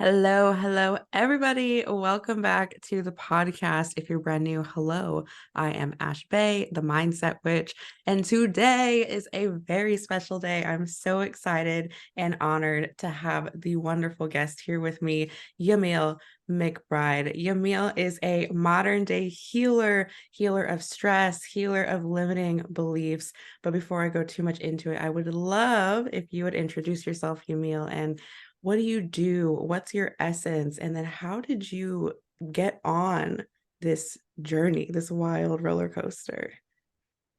Hello, hello, everybody. Welcome back to the podcast. If you're brand new, hello. I am Ash Bae, the Mindset Witch, and today is a very special day. I'm so excited and honored to have the wonderful guest here with me, Yamile McBride. Yamile is a modern day healer of stress, healer of limiting beliefs. But before I go too much into it, I would love if you would introduce yourself, Yamile, and what do you do? What's your essence? And then how did you get on this journey, this wild roller coaster?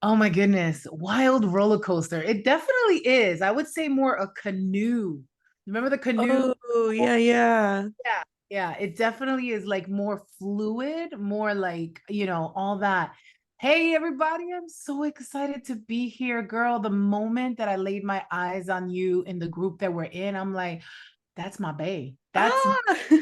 Oh my goodness, wild roller coaster. It definitely is. I would say more a canoe. Remember the canoe? Oh, yeah, yeah. Yeah, yeah. It definitely is like more fluid, more like, all that. Hey, everybody, I'm so excited to be here, girl. The moment that I laid my eyes on you in the group that we're in, I'm like, that's my bae. That's Ah,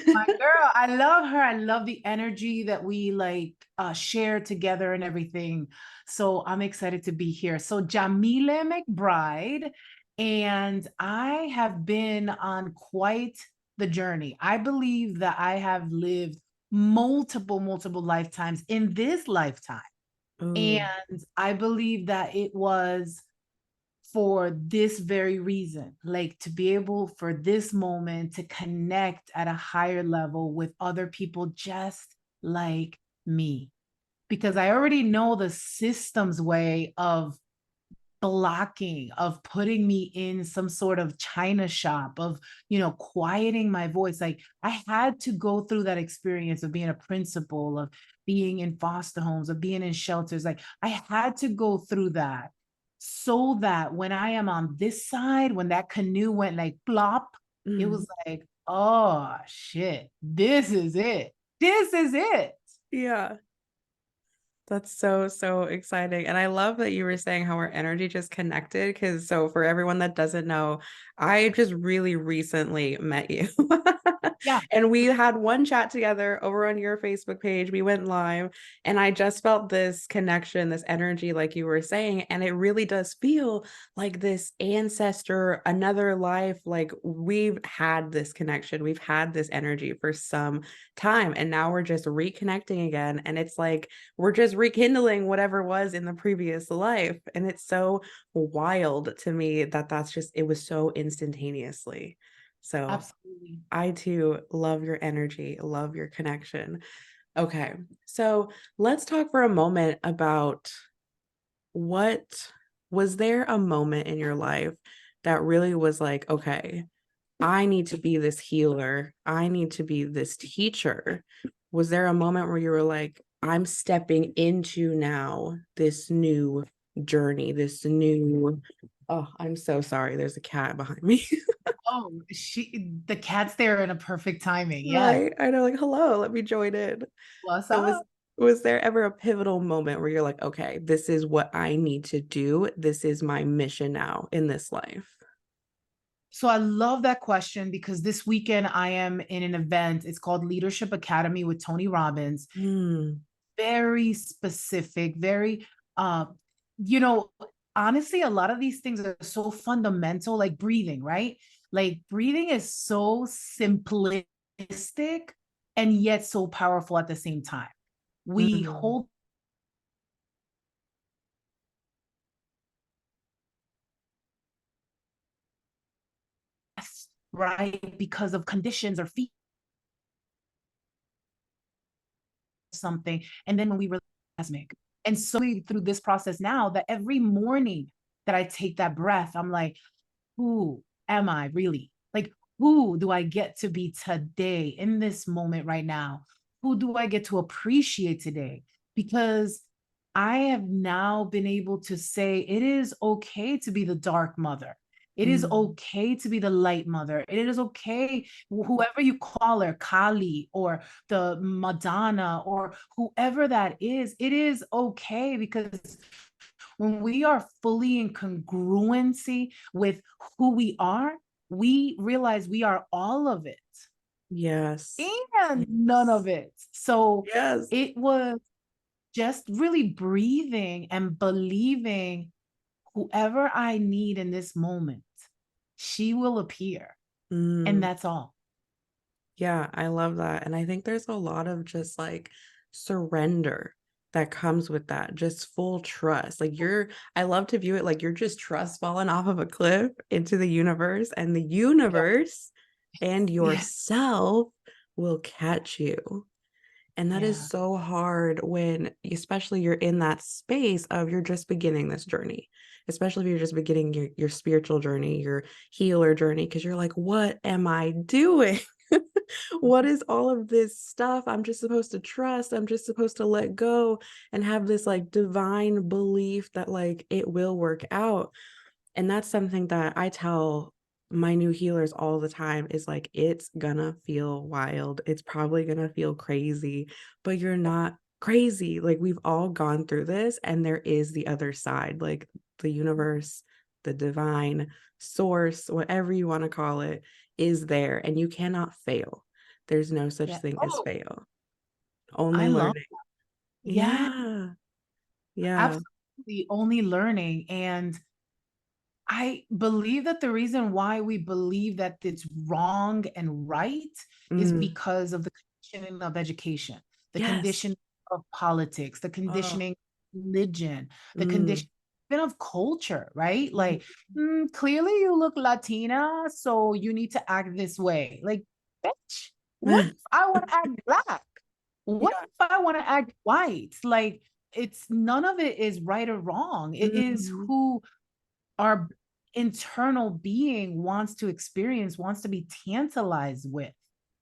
my girl. I love her. I love the energy that we like share together and everything. So I'm excited to be here. So Yamile McBride, and I have been on quite the journey. I believe that I have lived multiple lifetimes in this lifetime. And ooh, I believe that it was for this very reason, like to be able for this moment to connect at a higher level with other people just like me. Because I already know the system's way of blocking, of putting me in some sort of china shop, of, quieting my voice. Like I had to go through that experience of being a principal, of being in foster homes, of being in shelters. Like I had to go through that so that when I am on this side, when that canoe went like plop, it mm, was like, oh shit, this is it. This is it. yeah. That's so exciting. And I love that you were saying how our energy just connected. Because, so for everyone that doesn't know, I just really recently met you. Yeah. And we had one chat together over on your Facebook page. We went live, and I just felt this connection, this energy, like you were saying. And it really does feel like this ancestor, another life. Like we've had this connection, we've had this energy for some time. And now we're just reconnecting again. And it's like, we're just rekindling whatever was in the previous life. And it's so wild to me that that's just, it was so instantaneously. So Absolutely. I too love your energy, love your connection. Okay. So let's talk for a moment about what was there a moment in your life that really was like, okay, I need to be this healer. I need to be this teacher. Was there a moment where you were like, I'm stepping into now this new journey, this new, oh, I'm so sorry. There's a cat behind me. Oh, the cat's there in a perfect timing. Yes. Right. I know, like, hello, let me join in. What's So up? was there ever a pivotal moment where you're like, okay, this is what I need to do. This is my mission now in this life. So I love that question because this weekend I am in an event. It's called Leadership Academy with Tony Robbins. Hmm. Very specific, very you know, honestly, a lot of these things are so fundamental, like breathing, right? Like breathing is so simplistic and yet so powerful at the same time. We Mm. hold right because of conditions or feet something. And then when we were cosmic. And so through this process now that every morning that I take that breath, I'm like, who am I really? Like, who do I get to be today in this moment right now? Who do I get to appreciate today? Because I have now been able to say it is okay to be the dark mother. It is Mm. okay to be the light mother. It is okay, whoever you call her, Kali or the Madonna or whoever that is, it is okay because when we are fully in congruency with who we are, we realize we are all of it Yes. and none Yes. of it. So Yes. it was just really breathing and believing whoever I need in this moment, she will appear. And Mm. that's all. Yeah, I love that. And I think there's a lot of just like surrender that comes with that, just full trust. Like I love to view it like you're just trust falling off of a cliff into the universe, and the Yeah. universe and Yeah. yourself will catch you. And that is Yeah. so hard when, especially you're in that space of you're just beginning this journey, especially if you're just beginning your spiritual journey, your healer journey, because you're like, what am I doing? What is all of this stuff? I'm just supposed to trust. I'm just supposed to let go and have this like divine belief that like it will work out. And that's something that I tell my new healers all the time is like, it's gonna feel wild. It's probably gonna feel crazy, but you're not crazy. Like, we've all gone through this, and there is the other side, like the universe, the divine source, whatever you want to call it, is there, and you cannot fail. There's no such Yeah. thing as Oh, fail, I only love, learning. yeah, Yeah. Yeah. absolutely only learning. And I believe that the reason why we believe that it's wrong and right is Mm. because of the conditioning of education, the Yes. condition of politics, the Oh. conditioning of religion, the Mm. condition even of culture, right? Mhm. Like, clearly you look Latina, so you need to act this way. Like, bitch, what if I want to act black? What Yeah. if I want to act white? Like, it's none of it is right or wrong. It is Mhm. who our internal being wants to experience, wants to be tantalized with.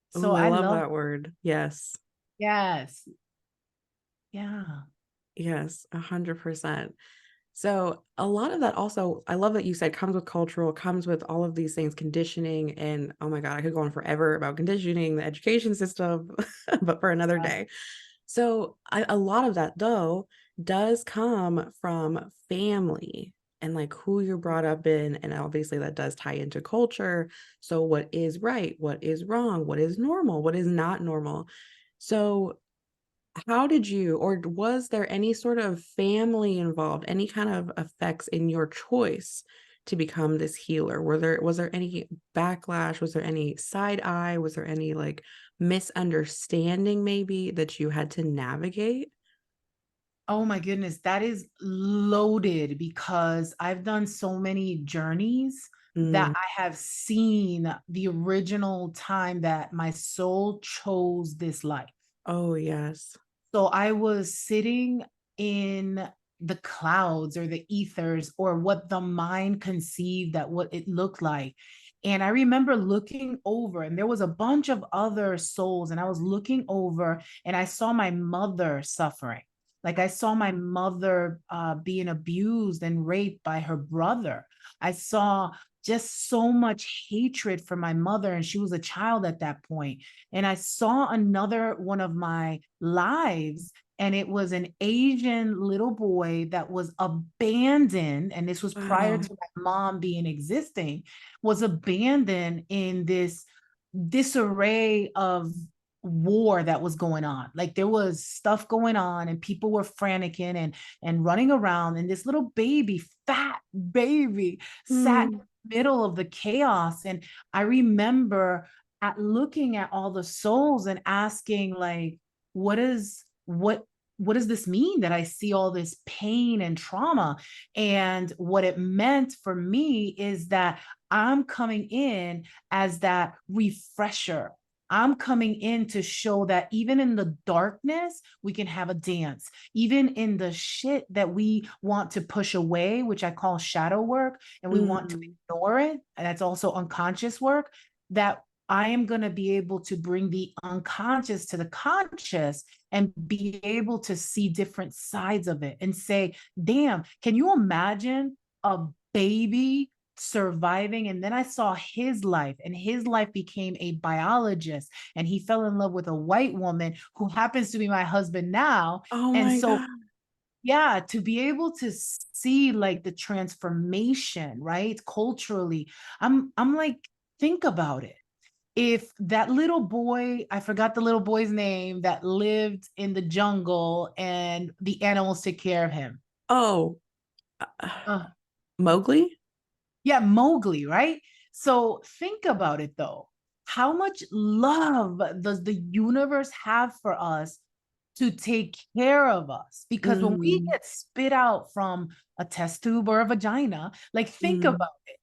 So Oh, I I love love, that word. Yes. yes. Yeah. Yes, 100%. So a lot of that also, I love that you said comes with cultural, comes with all of these things, conditioning, and oh my God, I could go on forever about conditioning, the education system, but for another Yeah. day. So a lot of that though does come from family and like who you're brought up in, and obviously that does tie into culture. So what is right, what is wrong, what is normal, what is not normal. So how did you, or was there any sort of family involved, any kind of effects in your choice to become this healer? Was there any backlash? Was there any side eye? Was there any like misunderstanding maybe that you had to navigate? Oh my goodness, that is loaded because I've done so many journeys that Mm. I have seen the original time that my soul chose this life. Oh, yes. So I was sitting in the clouds or the ethers or what the mind conceived that what it looked like. And I remember looking over, and there was a bunch of other souls, and I was looking over and I saw my mother suffering. Like I saw my mother being abused and raped by her brother. I saw just so much hatred for my mother, and she was a child at that point. And I saw another one of my lives, and it was an Asian little boy that was abandoned. And this was prior Wow. to my mom being existing, was abandoned in this disarray of war that was going on. Like there was stuff going on and people were franticing and running around, and this little baby, fat baby, sat in Mm. the middle of the chaos. And I remember at looking at all the souls and asking like, what does this mean that I see all this pain and trauma? And what it meant for me is that I'm coming in as that refresher. I'm coming in to show that even in the darkness, we can have a dance. Even in the shit that we want to push away, which I call shadow work, and we want to Mm. ignore it, and that's also unconscious work, that I am going to be able to bring the unconscious to the conscious and be able to see different sides of it and say, damn, can you imagine a baby surviving? And then I saw his life, and his life became a biologist, and he fell in love with a white woman who happens to be my husband now. Oh And my so, God. yeah, to be able to see like the transformation, right? Culturally, I'm like, think about it. If that little boy, I forgot the little boy's name, that lived in the jungle and the animals take care of him. Oh, Uh, Mowgli? yeah, Mowgli, right? So think about it though. how much love does the universe have for us to take care of us? Because when we Mhm. get spit out from a test tube or a vagina, like think Mm. about it.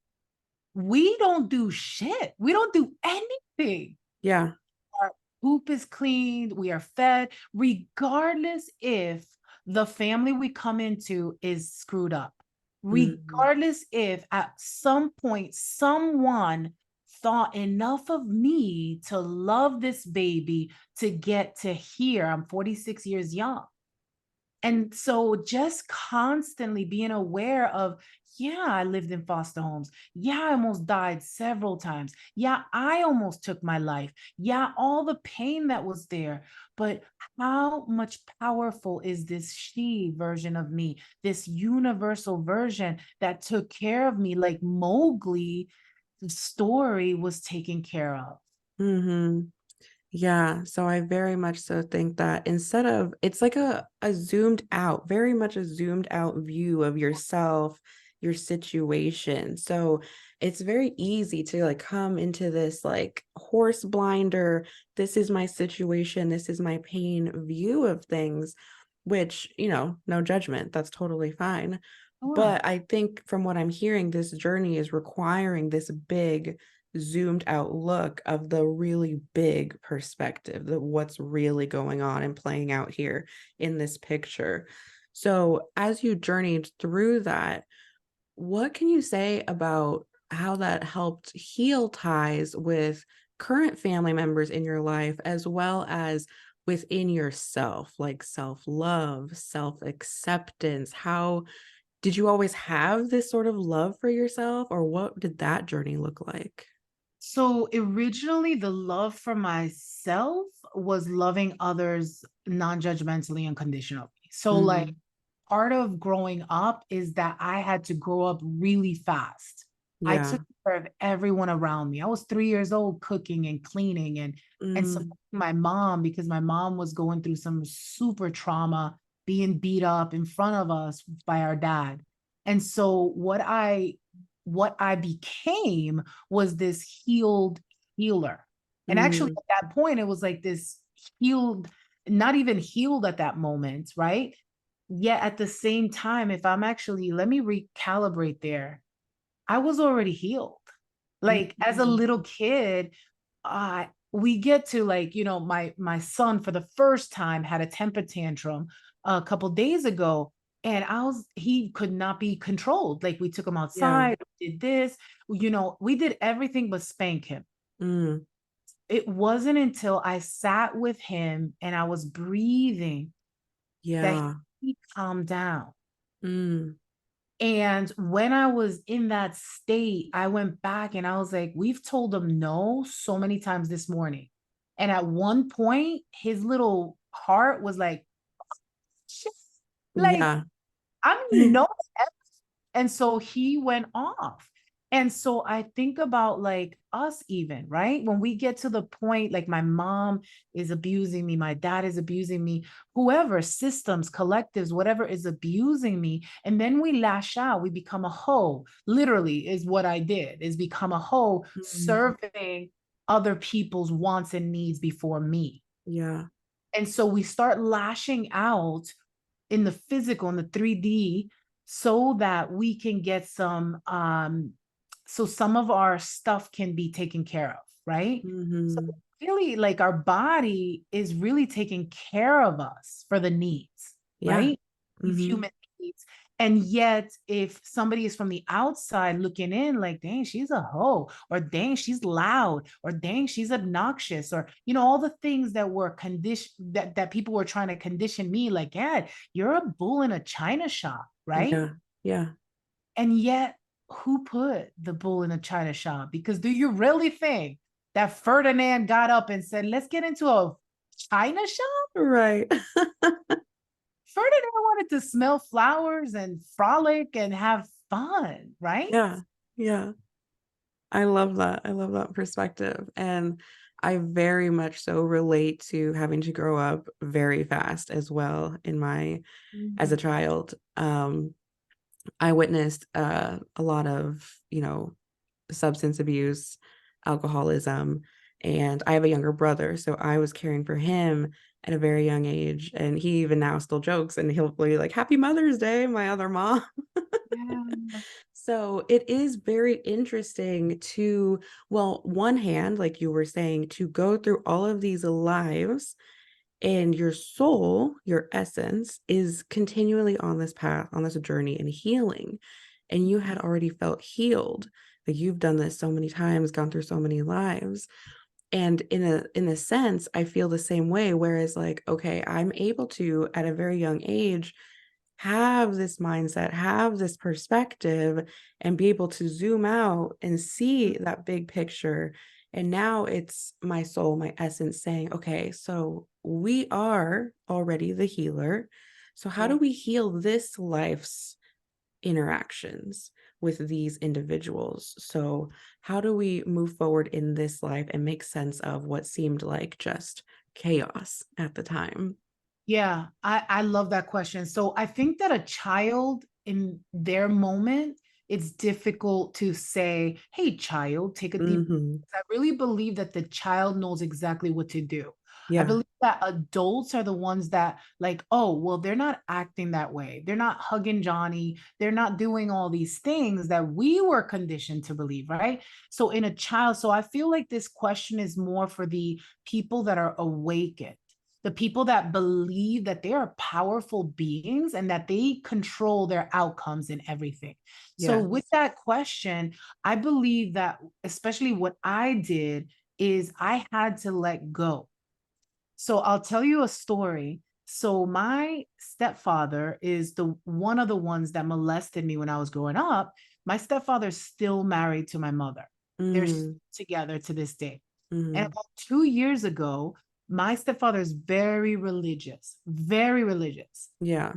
We don't do shit. We don't do anything. Yeah. Our poop is cleaned, we are fed, regardless if the family we come into is screwed up. Mhm. Regardless if at some point someone thought enough of me to love this baby to get to here. I'm 46 years young. And so just constantly being aware of, yeah, I lived in foster homes. Yeah, I almost died several times. Yeah, I almost took my life. Yeah, all the pain that was there. But how much powerful is this she version of me, this universal version that took care of me like Mowgli, the story was taken care of? Mhm. Yeah, so I very much so think that instead of it's like a zoomed out, very much a zoomed out view of yourself, your situation. So it's very easy to like come into this like horse blinder, this is my situation, this is my pain view of things, which, no judgment, that's totally fine. Sure. But I think from what I'm hearing, this journey is requiring this big zoomed out look of the really big perspective, the what's really going on and playing out here in this picture. So, as you journeyed through that, what can you say about how that helped heal ties with current family members in your life as well as within yourself, like self-love, self-acceptance? How did you always have this sort of love for yourself, or what did that journey look like? So originally, the love for myself was loving others non-judgmentally and conditionally. So, like, Mhm. part of growing up is that I had to grow up really fast. I took Yeah. care of everyone around me. I was 3 years old cooking and cleaning and supporting Mm. my mom because my mom was going through some super trauma, being beat up in front of us by our dad. And so what I became was this healed healer. And actually Mhm. at that point it was like this healed, not even healed at that moment, right? Yet at the same time, if I'm actually, let me recalibrate there. I was already healed. Like as a Mhm. little kid, we get to like, my son for the first time had a temper tantrum a couple days ago. And he could not be controlled. Like we took him Yeah. outside, we did this, we did everything but spank him. Mm. It wasn't until I sat with him and I was breathing that Yeah. he calmed down. Mm. And when I was in that state, I went back and I was like, we've told him no so many times this morning. And at one point, his little heart was like, "Shit." Like, Yeah. I don't even know. And so he went off. And so I think about like us, even, right? When we get to the point, like my mom is abusing me, my dad is abusing me, whoever, systems, collectives, whatever is abusing me. And then we lash out, we become a hoe, literally, is what I did, is become a hoe Mm. serving other people's wants and needs before me. Yeah. And so we start lashing out in the physical, in the 3D, so that we can get so some of our stuff can be taken care of, right? So Mhm. really, like, our body is really taking care of us for the needs, Yeah. right? These Mhm. human needs. And yet, if somebody is from the outside looking in, like, dang, she's a hoe, or dang, she's loud, or dang, she's obnoxious, or all the things that were conditioned, that people were trying to condition me, like, yeah, you're a bull in a china shop, right? Yeah. Yeah. And yet, who put the bull in a china shop? Because do you really think that Ferdinand got up and said, let's get into a china shop? Right. Ferdinand wanted to smell flowers and frolic and have fun, right? Yeah. Yeah. I love that. I love that perspective. And I very much so relate to having to grow up very fast as well as a Mhm. child. I witnessed a lot of, substance abuse, alcoholism, And I have a younger brother, so I was caring for him at a very young age. And he even now still jokes and he'll be like, Happy Mother's Day, my other mom. Yeah. So it is very interesting to, well, one hand, like you were saying, to go through all of these lives and your soul, your essence, is continually on this path, on this journey and healing. And you had already felt healed. Like you've done this so many times, gone through so many lives. And in a sense, I feel the same way. Whereas, like, okay, I'm able to, at a very young age, have this mindset, have this perspective, and be able to zoom out and see that big picture. And now it's my soul, my essence saying, okay, so we are already the healer. So, how do Yeah. we heal this life's interactions with these individuals? So, how do we move forward in this life and make sense of what seemed like just chaos at the time? Yeah, I love that question. So I think that a child in their moment, it's difficult to say, hey, child, take a deep. Hmm. I really believe that the child knows exactly what to do. I Yeah. believe that adults are the ones that, like, oh, well, they're not acting that way. They're not hugging Johnny. They're not doing all these things that we were conditioned to believe, right? So in a child, so I feel like this question is more for the people that are awakened, the people that believe that they are powerful beings and that they control their outcomes and everything. So, with Yes. that question, I believe that, especially what I did, is I had to let go. So, I'll tell you a story. So, my stepfather is the one of the ones that molested me when I was growing up. My stepfather's still married to my mother. They're Mm, together to this day. And mm, about 2 years ago, my stepfather is very religious, very religious. yeah.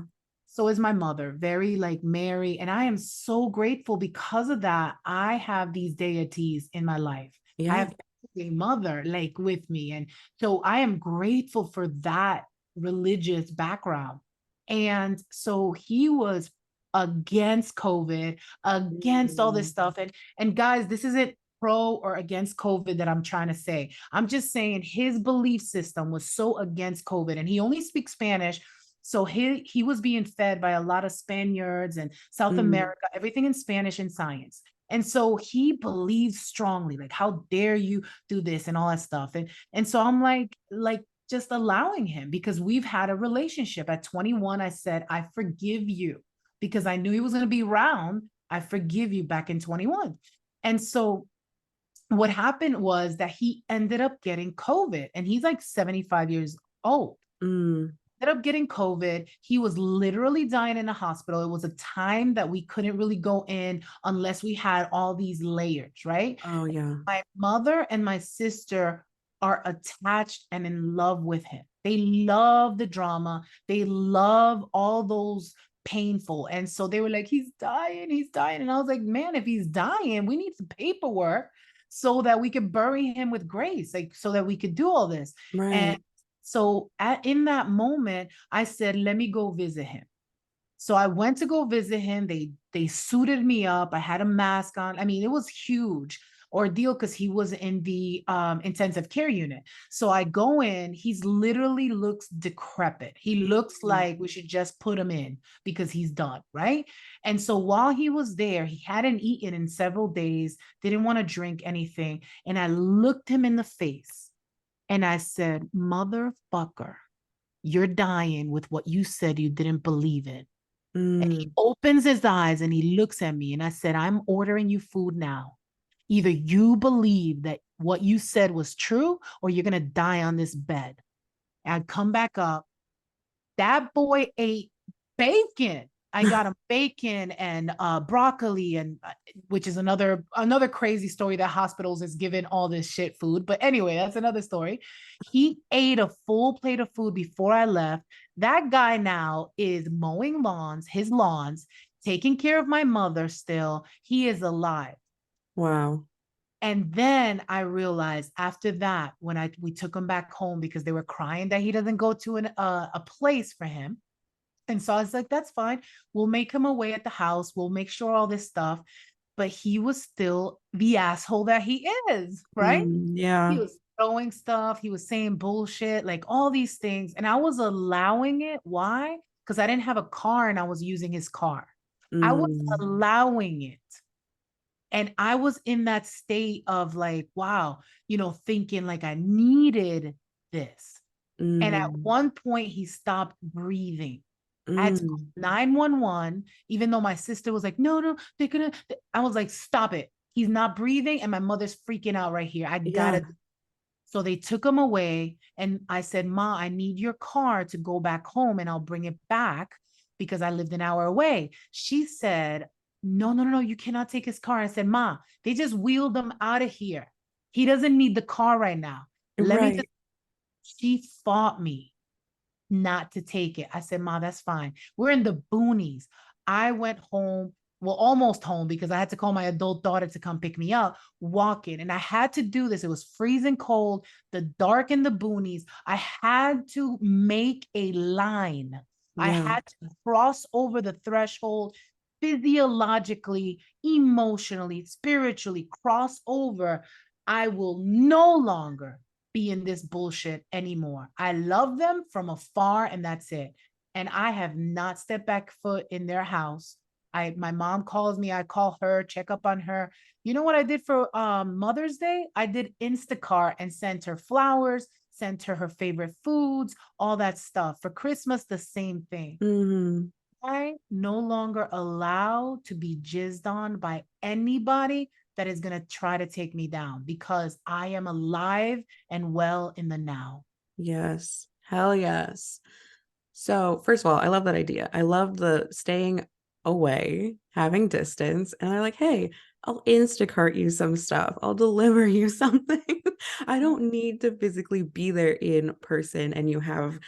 So is my mother, very like Mary. And I am so grateful because of that. I have these deities in my life. I Yeah. have a mother like with me. And so I am grateful for that religious background. And so he was against COVID, against all this Mm, stuff. And guys, this isn't pro or against COVID that I'm trying to say. I'm just saying his belief system was so against COVID, and he only speaks Spanish. So he was being fed by a lot of Spaniards and South mm, America, everything in Spanish and science. And so he believes strongly, like, how dare you do this and all that stuff. And so I'm like just allowing him, because we've had a relationship. At 21, I said, I forgive you, because I knew he was going to be around. I forgive you back in 21. And so what happened was that he ended up getting COVID, and he's like 75 years old. mm. Ended up getting COVID. He was literally dying in a hospital. It was a time that we couldn't really go in unless we had all these layers, right? Oh, yeah. My mother and my sister are attached and in love with him. They love the drama. They love all those painful. And so they were like, he's dying, he's dying. And I was like, man, if he's dying, we need some paperwork so that we could bury him with grace, like so that we could do all this. And Right. so in that moment, I said, let me go visit him. So I went to go visit him. They suited me up. I had a mask on. I mean, it was huge ordeal because he was in the intensive care unit. So I go in, he's literally looks decrepit. He looks Mm, like we should just put him in because he's done, right? And so while he was there, he hadn't eaten in several days, didn't want to drink anything. And I looked him in the face and I said, motherfucker, you're dying with what you said you didn't believe in. And he mm, opens his eyes and he looks at me and I said, I'm ordering you food now. Either you believe that what you said was true or you're going to die on this bed. And I come back up. That boy ate bacon. I got him bacon and broccoli, and which is another crazy story that hospitals is given all this shit food. But anyway, that's another story. He ate a full plate of food before I left. That guy now is mowing lawns, his lawns, taking care of my mother still. He is alive. wow. And then I realized after that, when we took him back home because they were crying that he doesn't go to a place for him. And so I was like, that's fine. We'll make him away at the house. We'll make sure all this stuff. But he was still the asshole that he is, right? Mm, He yeah. was throwing stuff. He was saying bullshit, like all these things. And I was allowing it. Why? Because I didn't have a car and I was using his car. I was Mm, allowing it. And I was in that state of like, wow, thinking like I needed this. And at mm, one point, he stopped breathing. I had to call mm. 911, even though my sister was like, no, no, they're gonna. I was like, stop it. He's not breathing, and my mother's freaking out right here. I Yeah, gotta. So they took him away, and I said, Ma, I need your car to go back home, and I'll bring it back because I lived an hour away. She said, no, no, no, no, you cannot take his car. I said, Ma, they just wheeled him out of here. He doesn't need the car right now. Let me just. right. She fought me not to take it. I said, Ma, that's fine. We're in the boonies. I went home, well, almost home because I had to call my adult daughter to come pick me up, walking. And I had to do this. It was freezing cold, the dark in the boonies. I had to make a line. I Yeah, had to cross over the threshold physiologically, emotionally, spiritually, cross over. I will no longer be in this bullshit anymore. I love them from afar and that's it. And I have not stepped back foot in their house. My mom calls me, I call her, check up on her. You know what I did for Mother's Day? I did Instacart and sent her flowers, sent her favorite foods, all that stuff. For Christmas, the same thing. mm, I no longer allow to be jizzed on by anybody that is going to try to take me down because I am alive and well in the now. yes, hell yes. So, first of all, I love that idea. I love the staying away, having distance, and they're like, hey, I'll Instacart you some stuff. I'll deliver you something. I don't need to physically be there in person and you have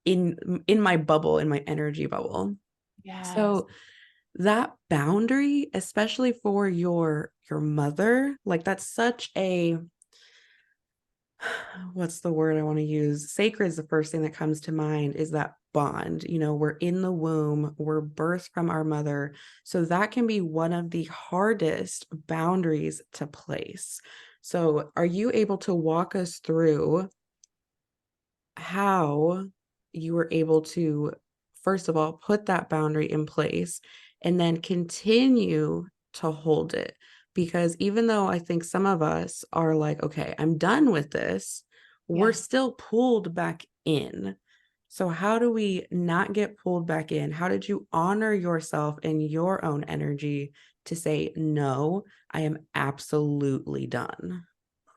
in my bubble, in my energy bubble. Yes. So, that boundary, especially for your mother, like that's such a what's the word I want to use? Sacred is the first thing that comes to mind is that bond. We're in the womb, we're birthed from our mother. So that can be one of the hardest boundaries to place. So, are you able to walk us through how you were able to, first of all, put that boundary in place and then continue to hold it? Because even though I think some of us are like, okay, I'm done with this, we're Yeah. still pulled back in. So, how do we not get pulled back in? How did you honor yourself and your own energy to say, no, I am absolutely done?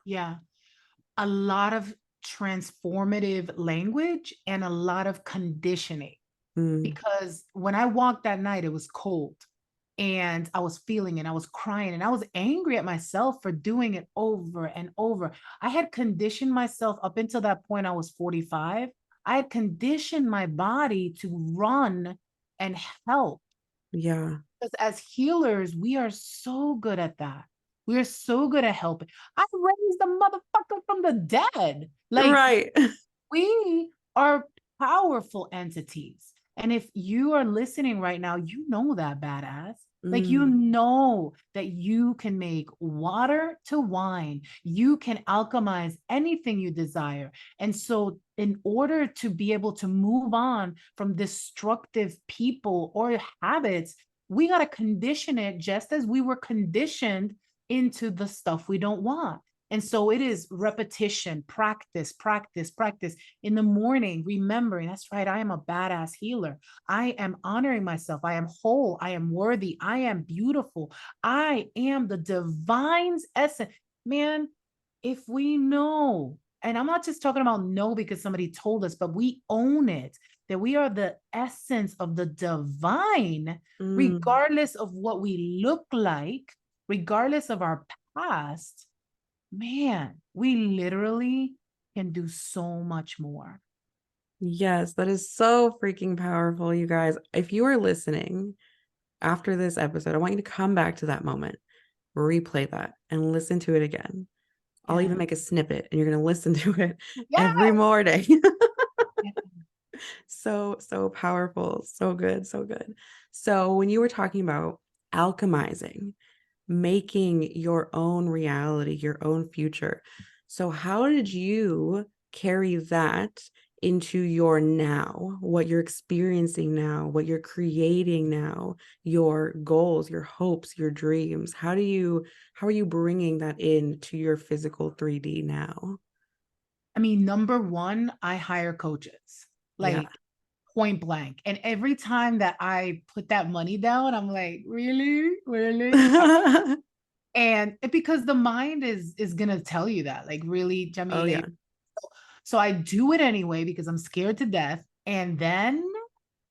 Yeah. A lot of transformative language and a lot of conditioning. Mm, Because when I walked that night, it was cold and I was feeling and I was crying and I was angry at myself for doing it over and over. I had conditioned myself up until that point, I was 45. I had conditioned my body to run and help yeah. because as healers, we are so good at that. We are so good at helping. I raised the motherfucker from the dead. Like, Right. we are powerful entities. And if you are listening right now, you know that badass. Like, you Mm, know that you can make water to wine. You can alchemize anything you desire. And so, in order to be able to move on from destructive people or habits, we got to condition it just as we were conditioned into the stuff we don't want. And so it is repetition, practice, practice, practice. In the morning, remembering that's right, I am a badass healer. I am honoring myself. I am whole. I am worthy. I am beautiful. I am the divine's essence. Man, if we know, and I'm not just talking about know because somebody told us, but we own it, that we are the essence of the divine, mm. regardless of what we look like, regardless of our past, man, we literally can do so much more. Yes, that is so freaking powerful, you guys. If you are listening after this episode, I want you to come back to that moment, replay that, and listen to it again. I'll Yeah. even make a snippet and you're going to listen to it every Yes. morning. Yeah. So, so powerful. So good. So good. So, when you were talking about alchemizing, making your own reality, your own future, So how did you carry that into your now, what you're experiencing now, what you're creating now, your goals, your hopes, your dreams? How are you bringing that into your physical 3D now? I mean, number one, I hire coaches, Yeah. like point blank. And every time that I put that money down, I'm like, really? Really? And because the mind is gonna tell you that, like, really, Oh Jamile. yeah. So I do it anyway because I'm scared to death. And then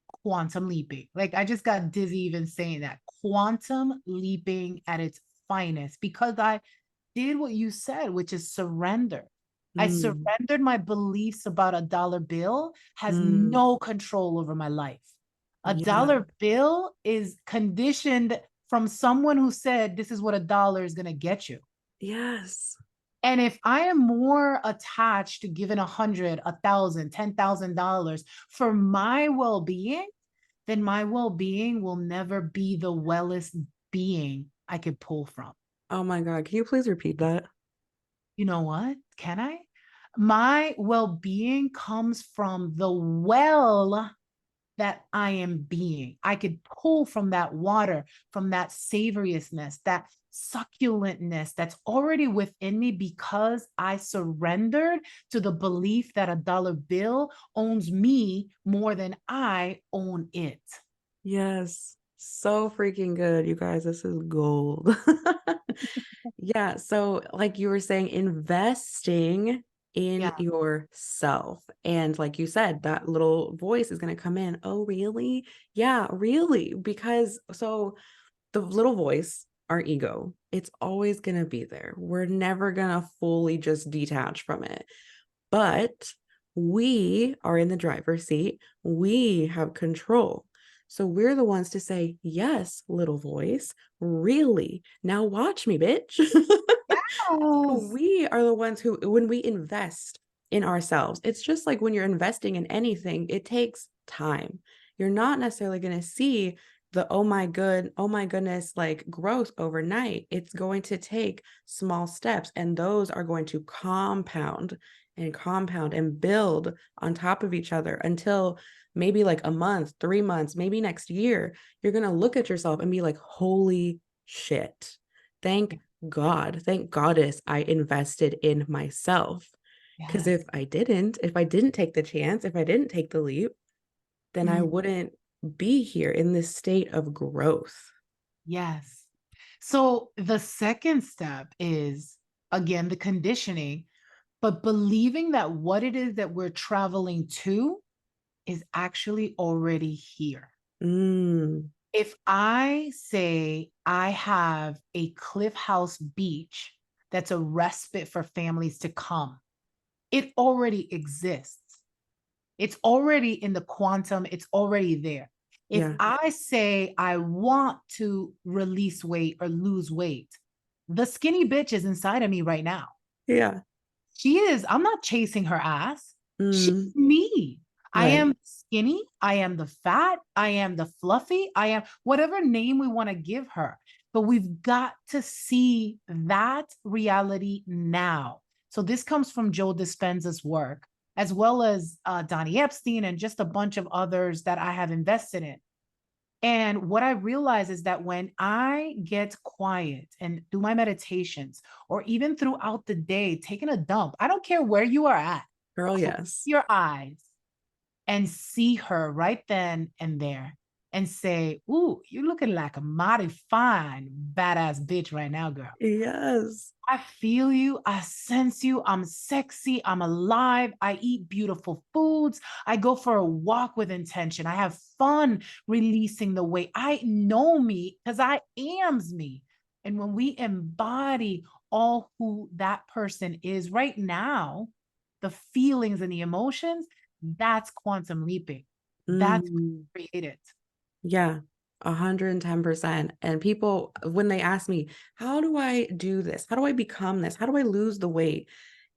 quantum leaping. Like, I just got dizzy even saying that. Quantum leaping at its finest because I did what you said, which is surrender. I Mm, surrendered my beliefs about a dollar bill has mm, no control over my life. A yeah. dollar bill is conditioned from someone who said this is what a dollar is going to get you. Yes. And if I am more attached to giving 100, 1,000, $10,000 for my well-being, then my well-being will never be the wellest being I could pull from. Oh my God. Can you please repeat that? You know what? Can I? My well-being comes from the well that I am being. I could pull from that water, from that savoriousness, that succulentness that's already within me because I surrendered to the belief that a dollar bill owns me more than I own it. Yes. So freaking good, you guys. This is gold. Yeah. So, like you were saying, investing in Yeah. yourself. And like you said, that little voice is going to come in. Oh, really? Yeah, really. Because so the little voice, our ego, it's always going to be there. We're never going to fully just detach from it. But we are in the driver's seat. We have control. So we're the ones to say, yes, little voice, really. Now watch me, bitch. Yes. We are the ones who, when we invest in ourselves, it's just like when you're investing in anything, it takes time. You're not necessarily going to see the oh my goodness, like growth overnight. It's going to take small steps, and those are going to compound and build on top of each other until maybe like a month, 3 months, maybe next year, you're going to look at yourself and be like, holy shit. Thank God, thank goddess I invested in myself. Because Yes. if I didn't take the chance, if I didn't take the leap, then I Mm, wouldn't be here in this state of growth. yes. So the second step is, again, the conditioning, but believing that what it is that we're traveling to is actually already here. Mm, If I say I have a cliff house beach that's a respite for families to come, it already exists. It's already in the quantum, it's already there. If yeah, I say I want to release weight or lose weight, the skinny bitch is inside of me right now. yeah. She is. I'm not chasing her ass. She's Mm, me. I right. am skinny. I am the fat. I am the fluffy. I am whatever name we want to give her. But we've got to see that reality now. So this comes from Joe Dispenza's work, as well as Donnie Epstein and just a bunch of others that I have invested in. And what I realize is that when I get quiet and do my meditations, or even throughout the day, taking a dump, I don't care where you are at, Girl, close yes. your eyes and see her right then and there and say, ooh, you're looking like a mighty fine, badass bitch right now, girl. Yes. I feel you. I sense you. I'm sexy. I'm alive. I eat beautiful foods. I go for a walk with intention. I have fun releasing the weight. I know me because I am's me. And when we embody all who that person is right now, the feelings and the emotions, that's quantum leaping. That's Mm. created. Yeah, 110%. And people, when they ask me, how do I do this? How do I become this? How do I lose the weight?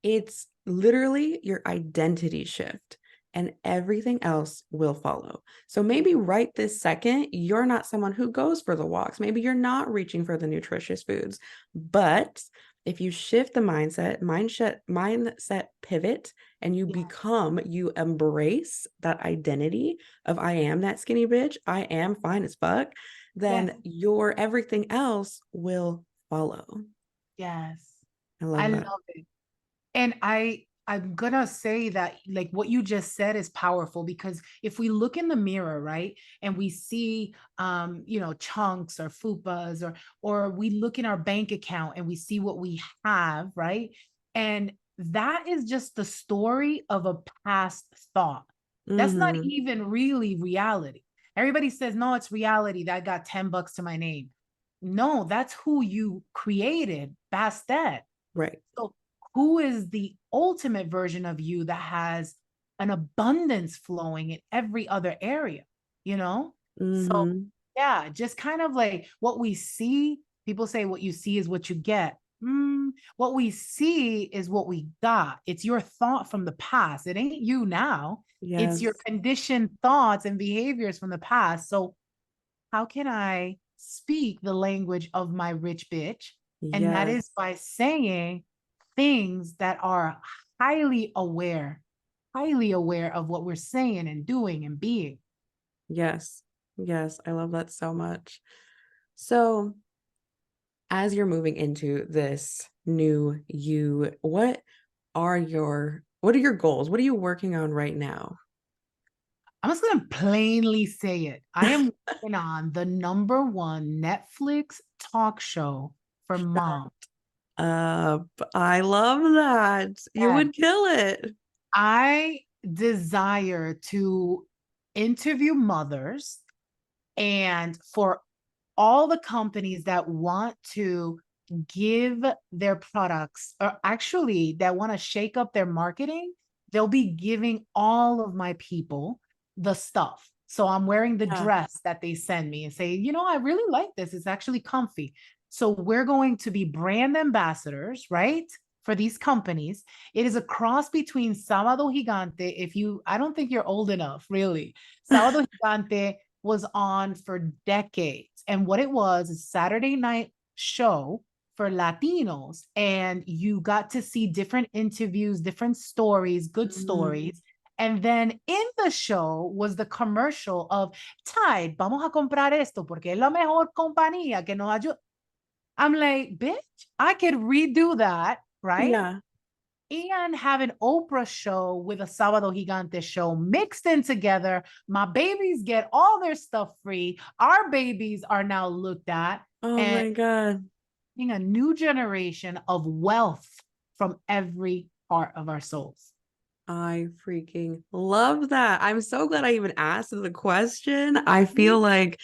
It's literally your identity shift, and everything else will follow. So maybe right this second, you're not someone who goes for the walks. Maybe you're not reaching for the nutritious foods. But if you shift the mindset pivot, and you Yeah. become, you embrace that identity of I am that skinny bitch, I am fine as fuck, Yes. then your everything else will follow. Yes. I I love that. love it. And I'm gonna say that like what you just said is powerful because if we look in the mirror, right, and we see chunks or fupas or we look in our bank account and we see what we have, right? And that is just the story of a past thought. That's not Mhm. even really reality. Everybody says, no, it's reality that I got $10 to my name. No, that's who you created, Bastet. Right. So, who is the ultimate version of you that has an abundance flowing in every other area? You know? So, Mhm. yeah, just kind of like what we see. People say what you see is what you get. What we see is what we got. It's your thought from the past. It ain't you now. It's your Yes. conditioned thoughts and behaviors from the past. So, how can I speak the language of my rich bitch? And that is Yes. by saying things that are highly aware of what we're saying and doing and being. Yes. Yes. I love that so much. So, as you're moving into this new you, what are your goals? What are you working on right now? I'm just going to plainly say it. I am working on the number one Netflix talk show for mom. Uh, I love that. You Yes. would kill it. I desire to interview mothers and for all the companies that want to give their products or actually that want to shake up their marketing, they'll be giving all of my people the stuff. So I'm wearing the Yeah. dress that they send me and say, I really like this. It's actually comfy. So we're going to be brand ambassadors, right? For these companies. It is a cross between Sábado Gigante. I don't think you're old enough, really. Sábado Gigante was on for decades. And what it was is Saturday night show for Latinos. And you got to see different interviews, different stories, good Mhm. stories. And then in the show was the commercial of Tide, vamos a comprar esto porque es la mejor compañía que nos ayuda. I'm like, bitch, I could redo that, right? Yeah. And have an Oprah show with a Sábado Gigante show mixed in together. My babies get all their stuff free. Our babies are now looked at Oh and my God. being a new generation of wealth from every part of our souls. I freaking love that. I'm so glad I even asked the question. I feel like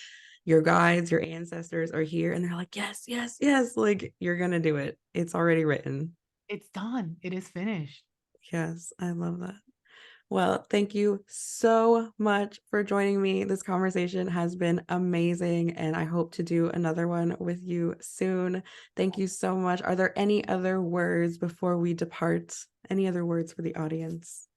your guides, your ancestors are here and they're like, yes, yes, yes. Like, you're going to do it. It's already written. It's done. It is finished. Yes, I love that. Well, thank you so much for joining me. This conversation has been amazing, and I hope to do another one with you soon. Thank you so much. Are there any other words before we depart? Any other words for the audience?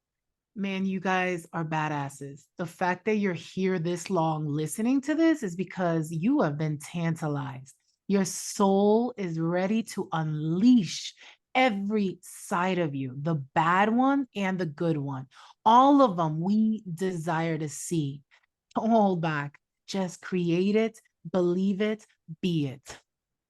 Man, you guys are badasses. The fact that you're here this long listening to this is because you have been tantalized. Your soul is ready to unleash every side of you, the bad one and the good one. All of them we desire to see. Don't hold back. Just create it, believe it, be it.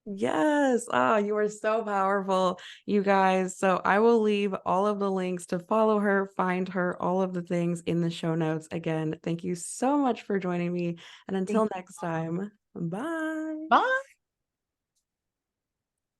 Yes. Oh, you are so powerful, you guys. So I will leave all of the links to follow her, find her, all of the things in the show notes. Again, thank you so much for joining me. And Thank until you. next time, bye. Bye.